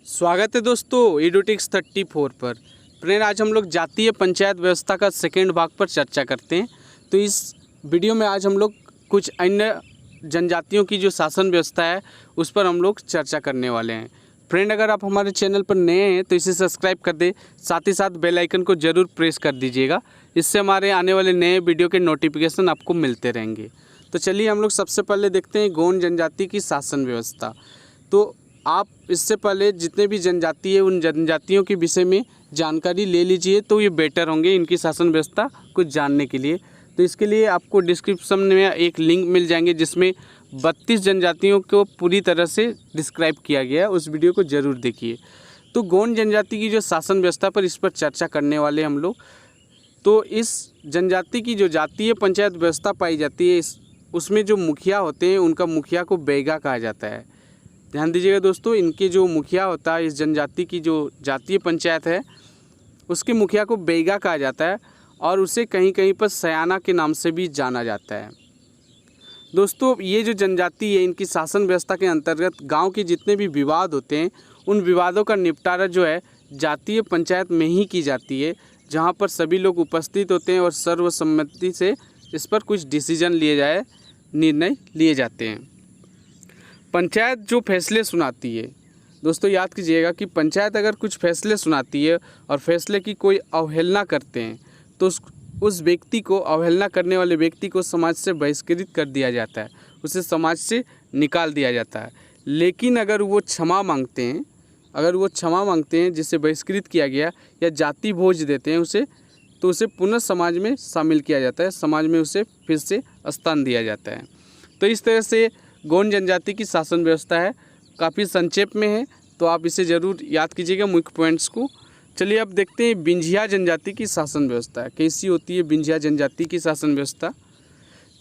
स्वागत है दोस्तों एडुटिक्स 34 पर। फ्रेंड, आज हम लोग जातीय पंचायत व्यवस्था का सेकेंड भाग पर चर्चा करते हैं। तो इस वीडियो में आज हम लोग कुछ अन्य जनजातियों की जो शासन व्यवस्था है उस पर हम लोग चर्चा करने वाले हैं। फ्रेंड, अगर आप हमारे चैनल पर नए हैं तो इसे सब्सक्राइब कर दें, साथ ही साथ बेल आइकन को ज़रूर प्रेस कर दीजिएगा। इससे हमारे आने वाले नए वीडियो के नोटिफिकेशन आपको मिलते रहेंगे। तो चलिए हम लोग सबसे पहले देखते हैं गोंड जनजाति की शासन व्यवस्था। तो आप इससे पहले जितने भी जनजाति है उन जनजातियों के विषय में जानकारी ले लीजिए, तो ये बेटर होंगे इनकी शासन व्यवस्था कुछ जानने के लिए। तो इसके लिए आपको डिस्क्रिप्शन में एक लिंक मिल जाएंगे जिसमें 32 जनजातियों को पूरी तरह से डिस्क्राइब किया गया है, उस वीडियो को ज़रूर देखिए। तो गोंड जनजाति की जो शासन व्यवस्था पर इस पर चर्चा करने वाले हम लोग। तो इस जनजाति की जो जातीय पंचायत व्यवस्था पाई जाती है उसमें जो मुखिया होते हैं उनका मुखिया को बैगा कहा जाता है। ध्यान दीजिएगा दोस्तों, इनके जो मुखिया होता है इस जनजाति की जो जातीय पंचायत है उसके मुखिया को बैगा कहा जाता है और उसे कहीं कहीं पर सयाना के नाम से भी जाना जाता है। दोस्तों, ये जो जनजाति है इनकी शासन व्यवस्था के अंतर्गत गांव के जितने भी विवाद होते हैं उन विवादों का निपटारा जो है जातीय पंचायत में ही की जाती है, जहां पर सभी लोग उपस्थित होते हैं और सर्वसम्मति से इस पर कुछ डिसीजन निर्णय लिए जाते हैं। पंचायत जो फैसले सुनाती है, दोस्तों याद कीजिएगा कि पंचायत अगर कुछ फैसले सुनाती है और फैसले की कोई अवहेलना करते हैं तो उस व्यक्ति को, अवहेलना करने वाले व्यक्ति को समाज से बहिष्कृत कर दिया जाता है, उसे समाज से निकाल दिया जाता है। लेकिन अगर वो क्षमा मांगते हैं, जिसे बहिष्कृत किया गया या जाति भोज देते हैं उसे, तो उसे पुनः समाज में शामिल किया जाता है, समाज में उसे फिर से स्थान दिया जाता है। तो इस तरह से गोंड जनजाति की शासन व्यवस्था है, काफ़ी संक्षेप में है, तो आप इसे ज़रूर याद कीजिएगा मुख्य पॉइंट्स को। चलिए अब देखते हैं बिंझिया जनजाति की शासन व्यवस्था कैसी होती है। बिंझिया जनजाति की शासन व्यवस्था,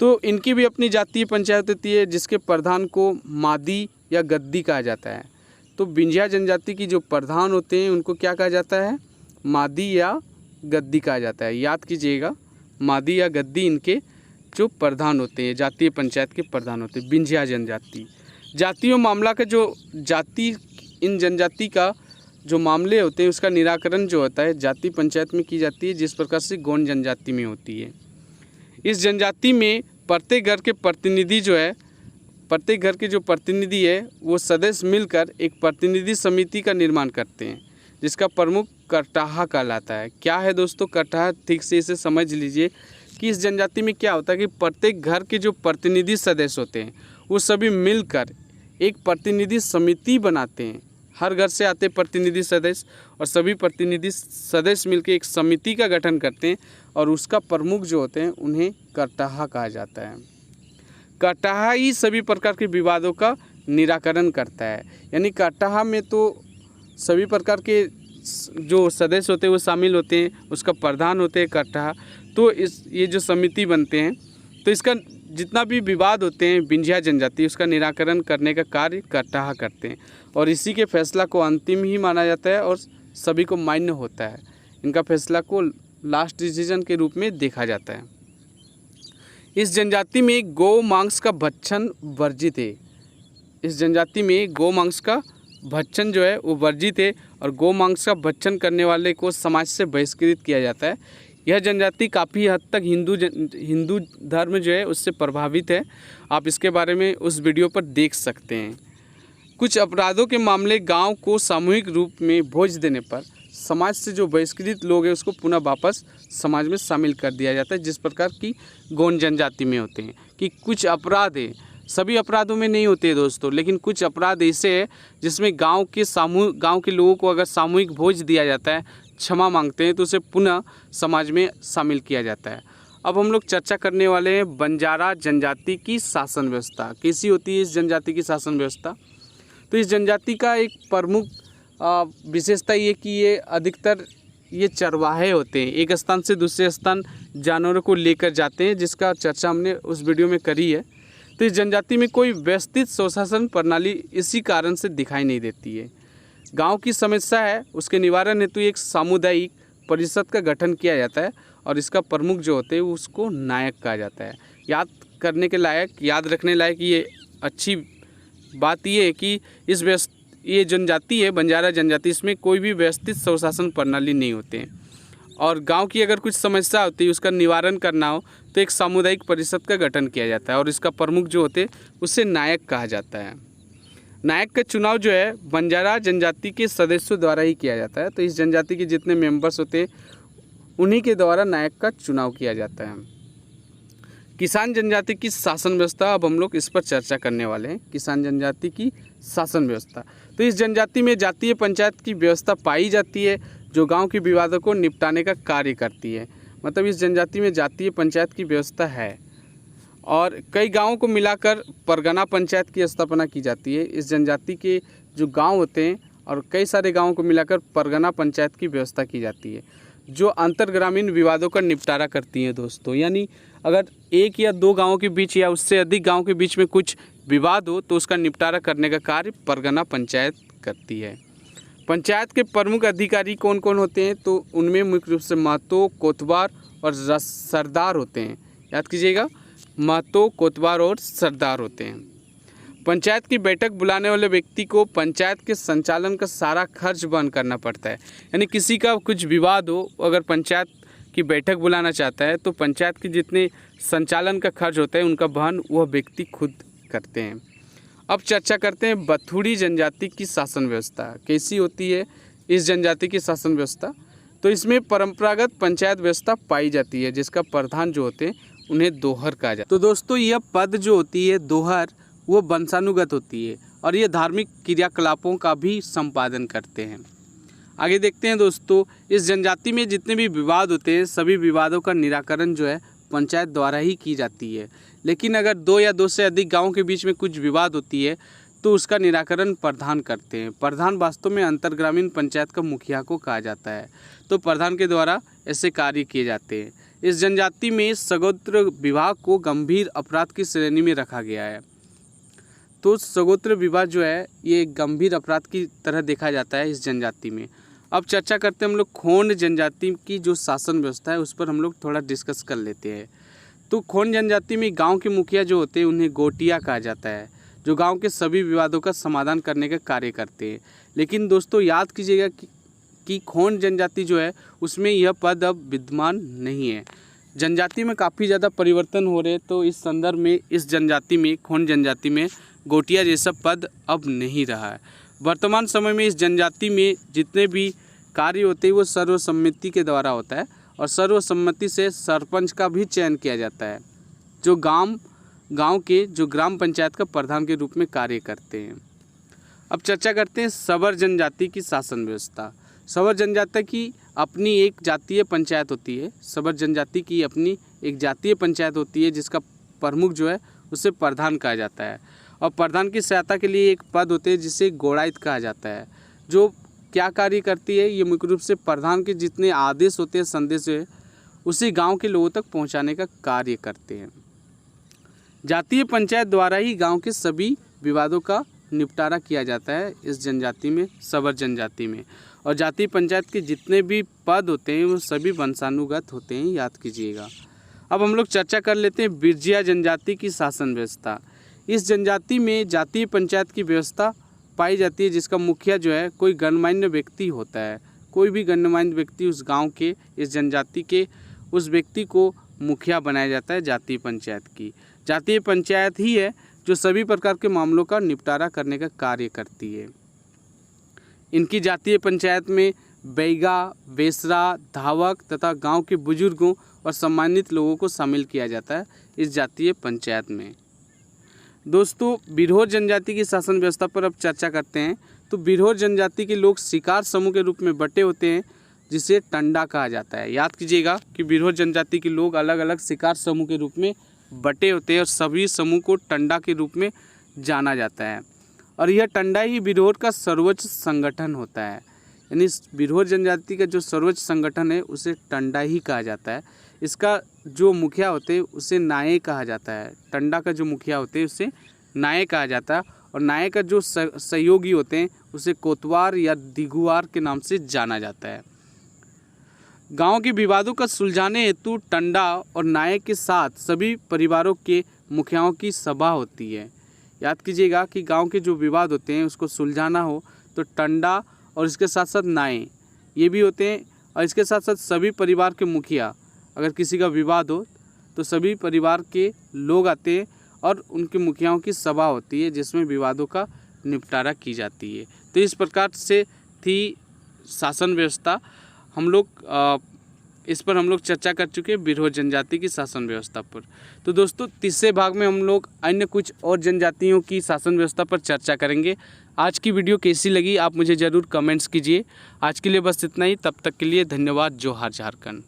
तो इनकी भी अपनी जातीय पंचायत होती है जिसके प्रधान को मादी या गद्दी कहा जाता है। तो बिंझिया जनजाति की जो प्रधान होते हैं उनको क्या कहा जाता है? मादी या गद्दी कहा जाता है। याद कीजिएगा, मादी या गद्दी इनके जो प्रधान होते हैं, जातीय पंचायत के प्रधान होते हैं। बिंझिया जनजाति जातीय मामला का जो इन जनजाति का जो मामले होते हैं उसका निराकरण जो होता है जाति पंचायत में की जाती है, जिस प्रकार से गोंड जनजाति में होती है। इस जनजाति में प्रत्येक घर के जो प्रतिनिधि है वो सदस्य मिलकर एक प्रतिनिधि समिति का निर्माण करते हैं, जिसका प्रमुख करटाहा कहलाता है। क्या है दोस्तों करटाहा? ठीक से इसे समझ लीजिए कि इस जनजाति में क्या होता है कि प्रत्येक घर के जो प्रतिनिधि सदस्य होते हैं वो सभी मिलकर एक प्रतिनिधि समिति बनाते हैं। हर घर से आते प्रतिनिधि सदस्य और सभी प्रतिनिधि सदस्य मिलकर एक समिति का गठन करते हैं और उसका प्रमुख जो होते हैं उन्हें करटाहा कहा जाता है। करटाहा ही सभी प्रकार के विवादों का निराकरण करता है। यानी करटाहा में तो सभी प्रकार के जो सदस्य होते हैं वो शामिल होते हैं, उसका प्रधान होते हैं करटाहा। तो ये जो समिति बनते हैं तो इसका जितना भी विवाद होते हैं बिंझिया जनजाति उसका निराकरण करने का कार्य करटाहा करते हैं और इसी के फैसला को अंतिम ही माना जाता है और सभी को मान्य होता है। इनका फैसला को लास्ट डिसीजन के रूप में देखा जाता है। इस जनजाति में गौ मांस का भक्षण वर्जित है। इस जनजाति में गौ मांस का भक्षण जो है वो वर्जित है और गौ मांस का भक्षण करने वाले को समाज से बहिष्कृत किया जाता है। यह जनजाति काफ़ी हद तक हिंदू धर्म जो है उससे प्रभावित है। आप इसके बारे में उस वीडियो पर देख सकते हैं। कुछ अपराधों के मामले गांव को सामूहिक रूप में भोज देने पर समाज से जो बहिष्कृत लोग हैं उसको पुनः वापस समाज में शामिल कर दिया जाता है, जिस प्रकार की गोंड जनजाति में होते हैं। कि कुछ अपराध है, सभी अपराधों में नहीं होते दोस्तों, लेकिन कुछ अपराध ऐसे हैं जिसमें गांव के लोगों को अगर सामूहिक भोज दिया जाता है, क्षमा मांगते हैं, तो उसे पुनः समाज में शामिल किया जाता है। अब हम लोग चर्चा करने वाले हैं बंजारा जनजाति की शासन व्यवस्था कैसी होती है। इस जनजाति की शासन व्यवस्था, तो इस जनजाति का एक प्रमुख विशेषता ये कि ये अधिकतर चरवाहे होते हैं, एक स्थान से दूसरे स्थान जानवरों को लेकर जाते हैं, जिसका चर्चा हमने उस वीडियो में करी है। तो इस जनजाति में कोई व्यवस्थित स्वशासन प्रणाली इसी कारण से दिखाई नहीं देती है। गांव की समस्या है उसके निवारण हेतु एक सामुदायिक परिषद का गठन किया जाता है और इसका प्रमुख जो होते हैं उसको नायक कहा जाता है। याद रखने लायक ये अच्छी बात ये है कि ये जनजाति है बंजारा जनजाति, इसमें कोई भी व्यवस्थित स्वशासन प्रणाली नहीं होते हैं। और गांव की अगर कुछ समस्या होती है उसका निवारण करना हो तो एक सामुदायिक परिषद का गठन किया जाता है और इसका प्रमुख जो होते हैं उसे नायक कहा जाता है। नायक का चुनाव जो है बंजारा जनजाति के सदस्यों द्वारा ही किया जाता है। तो इस जनजाति के जितने मेंबर्स होते हैं उन्हीं के द्वारा नायक का चुनाव किया जाता है। किसान जनजाति की शासन व्यवस्था, अब हम लोग इस पर चर्चा करने वाले हैं। किसान जनजाति की शासन व्यवस्था, तो इस जनजाति में जातीय पंचायत की व्यवस्था पाई जाती है जो गांव के विवादों को निपटाने का कार्य करती है। मतलब इस जनजाति में जातीय पंचायत की व्यवस्था है और कई गांवों को मिलाकर परगना पंचायत की स्थापना की जाती है। इस जनजाति के जो गांव होते हैं और कई सारे गांवों को मिलाकर परगना पंचायत की व्यवस्था की जाती है जो अंतर ग्रामीण विवादों का निपटारा करती हैं दोस्तों। यानी अगर एक या दो गांवों के बीच या उससे अधिक गांवों के बीच में कुछ विवाद हो तो उसका निपटारा करने का कार्य परगना पंचायत करती है। पंचायत के प्रमुख अधिकारी कौन कौन होते हैं, तो उनमें मुख्य रूप से महतो, कोतवार और सरदार होते हैं। याद कीजिएगा, महतो, कोतवार और सरदार होते हैं। पंचायत की बैठक बुलाने वाले व्यक्ति को पंचायत के संचालन का सारा खर्च वहन करना पड़ता है। यानी किसी का कुछ विवाद हो, अगर पंचायत की बैठक बुलाना चाहता है तो पंचायत के जितने संचालन का खर्च होता है उनका वहन वह व्यक्ति खुद करते हैं। अब चर्चा करते हैं बथुड़ी जनजाति की शासन व्यवस्था कैसी होती है। इस जनजाति की शासन व्यवस्था, तो इसमें परंपरागत पंचायत व्यवस्था पाई जाती है जिसका प्रधान जो होते हैं उन्हें दोहर कहा जाता है। तो दोस्तों यह पद जो होती है दोहर, वो वंशानुगत होती है और ये धार्मिक क्रियाकलापों का भी संपादन करते हैं। आगे देखते हैं दोस्तों, इस जनजाति में जितने भी विवाद होते हैं सभी विवादों का निराकरण जो है पंचायत द्वारा ही की जाती है। लेकिन अगर दो या दो से अधिक गांवों के बीच में कुछ विवाद होती है तो उसका निराकरण प्रधान करते हैं। प्रधान वास्तव में अंतर्ग्रामीण पंचायत का मुखिया को कहा जाता है। तो प्रधान के द्वारा ऐसे कार्य किए जाते हैं। इस जनजाति में सगोत्र विवाह को गंभीर अपराध की श्रेणी में रखा गया है। तो सगोत्र विवाह जो है ये गंभीर अपराध की तरह देखा जाता है इस जनजाति में। अब चर्चा करते हैं हम लोग खोंड जनजाति की जो शासन व्यवस्था है उस पर हम लोग थोड़ा डिस्कस कर लेते हैं। तो खोंड जनजाति में गांव के मुखिया जो होते हैं उन्हें गोटिया कहा जाता है जो गांव के सभी विवादों का समाधान करने का कार्य करते हैं। लेकिन दोस्तों याद कीजिएगा कि खोंड जनजाति जो है उसमें यह पद अब विद्यमान नहीं है। जनजाति में काफ़ी ज़्यादा परिवर्तन हो रहे हैं, तो इस संदर्भ में इस जनजाति में खोंड जनजाति में गोटिया जैसा पद अब नहीं रहा है। वर्तमान समय में इस जनजाति में जितने भी कार्य होते हैं वो सर्वसम्मति के द्वारा होता है और सर्वसम्मति से सरपंच का भी चयन किया जाता है जो गांव के जो ग्राम पंचायत का प्रधान के रूप में कार्य करते हैं। अब चर्चा करते हैं सवर जनजाति की शासन व्यवस्था। सवर जनजाति की अपनी एक जातीय पंचायत होती है। सवर जनजाति की अपनी एक जातीय पंचायत होती है जिसका प्रमुख जो है उसे प्रधान कहा जाता है और प्रधान की सहायता के लिए एक पद होते हैं जिसे गोड़ाइत कहा जाता है जो क्या कार्य करती है। ये मुख्य रूप से प्रधान के जितने आदेश होते हैं, संदेश है, उसी गांव के लोगों तक पहुंचाने का कार्य करते हैं। जातीय पंचायत द्वारा ही गांव के सभी विवादों का निपटारा किया जाता है इस जनजाति में, सवर जनजाति में। और जातीय पंचायत के जितने भी पद होते हैं वो सभी वंशानुगत होते हैं, याद कीजिएगा। अब हम लोग चर्चा कर लेते हैं बिरजिया जनजाति की शासन व्यवस्था। इस जनजाति में जातीय पंचायत की व्यवस्था पाई जाती है जिसका मुखिया जो है कोई गणमान्य व्यक्ति होता है। कोई भी गणमान्य व्यक्ति उस गांव के, इस जनजाति के, उस व्यक्ति को मुखिया बनाया जाता है जातीय पंचायत की। जातीय पंचायत ही है जो सभी प्रकार के मामलों का निपटारा करने का कार्य करती है। इनकी जातीय पंचायत में बैगा, बेसरा, धावक तथा गांव के बुजुर्गों और सम्मानित लोगों को शामिल किया जाता है इस जातीय पंचायत में। दोस्तों बिरहोर जनजाति की शासन व्यवस्था पर अब चर्चा करते हैं। तो बिरहोर जनजाति के लोग शिकार समूह के रूप में बटे होते हैं जिसे टंडा कहा जाता है। याद कीजिएगा कि बिरहोर जनजाति के लोग अलग अलग शिकार समूह के रूप में बटे होते हैं और सभी समूह को टंडा के रूप में जाना जाता है और यह टंडा ही बिरहोर का सर्वोच्च संगठन होता है। यानी बिरहोर जनजाति का जो सर्वोच्च संगठन है उसे टंडा ही कहा जाता है। इसका जो मुखिया होते हैं उसे नाये कहा जाता है। टंडा का जो मुखिया होते हैं उसे नाये कहा जाता है और नाये का जो सहयोगी होते हैं उसे कोतवार या दिगुआर के नाम से जाना जाता है। गांव के विवादों का सुलझाने हेतु टंडा और नाये के साथ सभी परिवारों के मुखियाओं की सभा होती है। याद कीजिएगा कि गांव के जो विवाद होते हैं उसको सुलझाना हो तो टंडा और इसके साथ साथ नाएँ ये भी होते हैं। और इसके साथ साथ सभी परिवार के मुखिया, अगर किसी का विवाद हो तो सभी परिवार के लोग आते हैं और उनके मुखियाओं की सभा होती है जिसमें विवादों का निपटारा की जाती है। तो इस प्रकार से थी शासन व्यवस्था। हम लोग इस पर हम लोग चर्चा कर चुके हैं बिरहोर जनजाति की शासन व्यवस्था पर। तो दोस्तों तीसरे भाग में हम लोग अन्य कुछ और जनजातियों की शासन व्यवस्था पर चर्चा करेंगे। आज की वीडियो कैसी लगी आप मुझे ज़रूर कमेंट्स कीजिए। आज के लिए बस इतना ही, तब तक के लिए धन्यवाद। जोहार झारखंड।